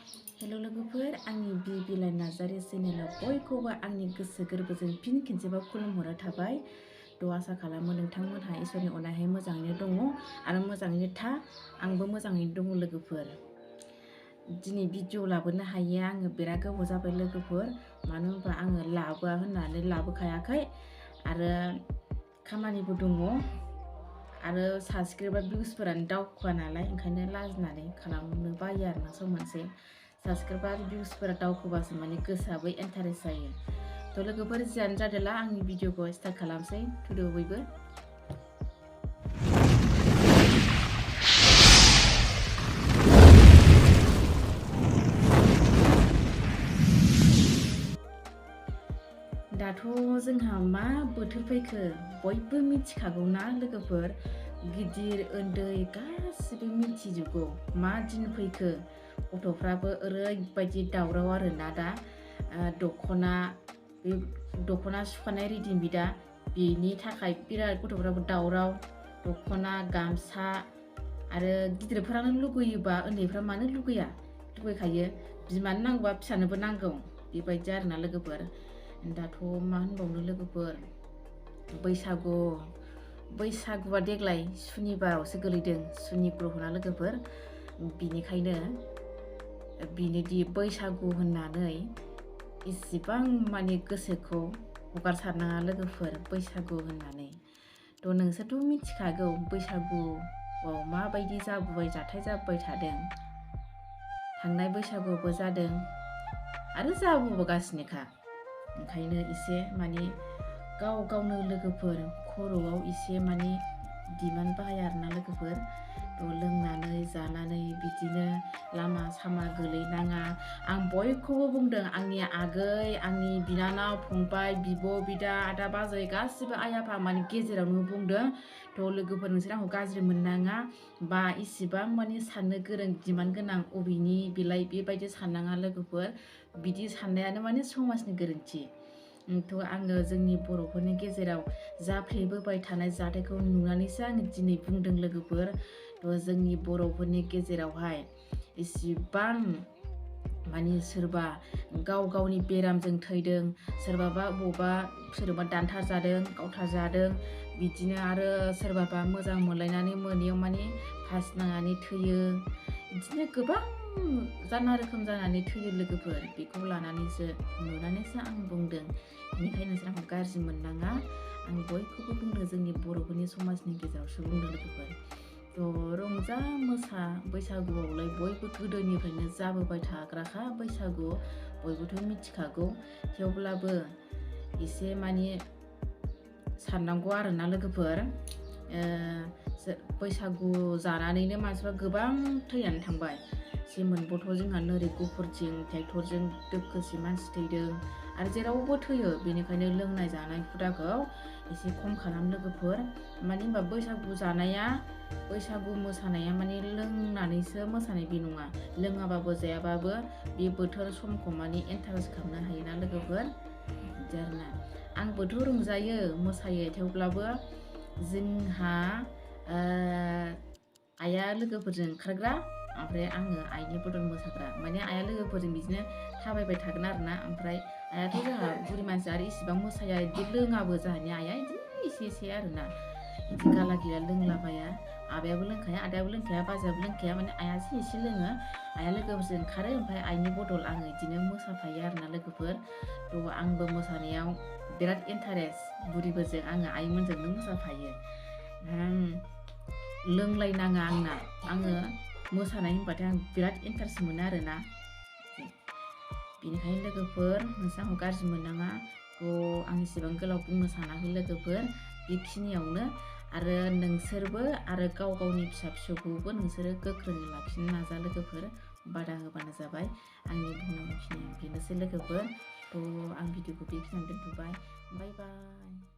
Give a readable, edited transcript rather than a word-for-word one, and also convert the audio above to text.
Hello लोगोफोर, आंनि बिलाइ नार्जारी चेनेलाव बयखौबो आंनि गोसो गोरबोजों फिन खेनसेबाव खुलुमहरनाय थाबाय। आसा खालामो नोंथांमोनहा इसोरनि अननायजों मोजाङैनो दङ आरो मोजाङैनो था। आंबो मोजाङैनो दङ लोगोफोर। दिनै भिडिअ लाबोनो हायैया आङो बिराद गोबाव जाबाय लोगोफोर। मानो होनबा आङो लाबोआ होननानै लाबोखायाखै आरो खामानिबो दङ आरो साबस्क्राइबार भिउसफोरानो दावखोआ नालाय, ओंखायनो लाजिनानै खालामनो बायो आरो ना सम मोनसे। साबस्क्राइबार भिउसफोरा दावखोबासो माने गोसोआबो इन्टारेस्ट जायो। लोगोफोर जियानो जादोला आंनि भिडिअखौ स्टार्ट खालामसै। थुदो बयबो। दाथ' जोंहा मा बोथोर फैखो बयबो मिथिखागौ ना लोगोफोर। गिदिर उन्दै गासिबो मिथिजोबगौ मा दिन फैखो। गथ'फ्राबो ओरैबायदि दावराव आरोना दा। दख'ना सुखानाय रेडिमेडआ बेनि थाखाय बिराद गथ'फ्राबो दावराव। दख'ना गामसा आरो गिदिरफोरानो लुगैयोबा उन्दैफ्रा मानो लुगैया, लुगैखायो। बिमानो नांगौबा फिसानोबो नांगौ, बेबायदि आरोना लोगोफोर। दाथ' मा होनबावनो लोगोफोर, बैसागुआ देग्लाय सुनिबारावसो गोलैदों, सुनि ग्रहना लोगोफोर। बिनिखायनो बिनोदि बैसागु होननानै इसिबां माने गोसोखौ हगारसारनाङा लोगोफोर। बैसागु होननानै नोंसोरथ' मिथिखागौ बैसागुआव माबायदि जाथाय जाबोबाय थादों। थांनाय बैसागुआवबो जादों आरो जाबोगासिनोखा। ओंखायनो एसे माने गावनो लोगोफोर खर'आव एसे माने दिमान्ड बाहाया आरोना लोगोफोर। लोंनानै जानानै बिदिनो लामा सामा गोलैनाङा। आं बयखौबो बुंदों, आंनि आगै, आंनि बिनानाव, फंबाय, बिब', बिदा, आदा, बाजै गासिबो आइ आफा माने गेजेरावनो बुंदों। लोगोफोर नोंसोर आंखौ गाज्रि मोननाङा बा इसिबां माने साननो गोरों दिमान्ड गोनां अबेनि बिलाइ बेबायदि साननाङा लोगोफोर। बिदि साननायानो माने समाजनि गोरोन्थि। आङो जोंनि बर'फोरनि गेजेराव जाफ्लेबोबाय थानाय जाथायखौ नुनानैसो आङो दिनै बुंदों लोगोफोर। जोंनि बर'फोरनि गेजेरावहाय इसिबां माने सोरबा गावनि बेरामजों थैदों, सोरबा दानथार जादों, गावथार जादों। बिदिनो आरो सोरबाबा मोजां मोनलायनानै मोनैयाव माने फास नांनानै थैयो। बिदिनो गोबां जाना रोखोम जानानै थैयो लोगोफोर। बेखौ नुनानैसो आं बुंदों। बेनिखायनो नोंसोर आंखौ गाज्रि मोननाङा। आं बयखौबो बुंदों, जोंनि बर'फोरनि समाजनि गेजेरावसो बुंदों लोगोफोर। रंजा मोसा बैसागुआवलाय बयबो गोदोनिफ्रायनो जाबोबाय थाग्राखा बैसागु, बयबोथ' मिथिखागौ। थेवब्लाबो एसे माने साननांगौ आरोना लोगोफोर। बैसागु जानानैनो मानसिफ्रा गोबां थैनानै थांबाय। सेमोनबोथ' जोंहा नोरै गुफुरथिं ट्रेक्टरजों दोखोसे मानसि थैदों आरो जेरावबो थैयो। बेनिखायनो लोंनाय जानाय हुदाखौ एसे खम खालाम लोगोफोर। मानो होनबा बैसागु मोसानाया माने लोंनानैसो मोसानाय बे नङा। लोङाबाबो जायाबाबो बे बोथोर समखौ माने इन्टारेस्ट खालामनो हायोना लोगोफोर, बिदि आरोना। आंबोथ' रंजायो मोसायो, थेवब्लाबो जोंहा आइया लोगोफोरजों ओंखारग्रा, ओमफ्राय आङो आइनि बदल मोसाग्रा। माने आइया लोगोफोरजों बिदिनो थाबायबाय थागोन आरोना। ओमफ्राय आइयाथ' जोंहा बुरि मानसि आरो इसिबां मोसाया, बिदि लोङाबो जोंहानि आइया बिदिनो एसे आरोना। बिदि गाला गिला लोंलाबाया। आबायाबो लोंखाया, आदायाबो लोंखाया, बाजैयाबो लोंखाया। माने आइयासो एसे लोङो। आइया लोगोफोरजों ओंखारो, ओमफ्राय आइनि बदल आङो बिदिनो मोसाफायो आरोना लोगोफोर। आंबो मोसानायाव बिराद इन्टारेस्ट। बुरिफोरजों आङो आइमोनजोंनो मोसाफायो। लोंलायनाङा आङो मोसानाय होनबाथाय आं बिराद इन्टारेस्ट मोनो आरोना। बेनिखायनो लोगोफोर नोंसोर आंखौ गाज्रि मोननाङा। आं एसेबां गोलाव बुंनो सानाखै लोगोफोर, बेखिनियावनो। आरो नोंसोरबो आरो गावनि फिसा फिसौखौबो नोंसोरो गोख्रोङै लाखिनो नाजा लोगोफोर। बादा होबानो जाबाय। आंनि बुंनांगौखिनिया बेनोसै लोगोफोर। आं भिडिअखौ बेखिनियावनो दोनथ'बाय। बाय बाय।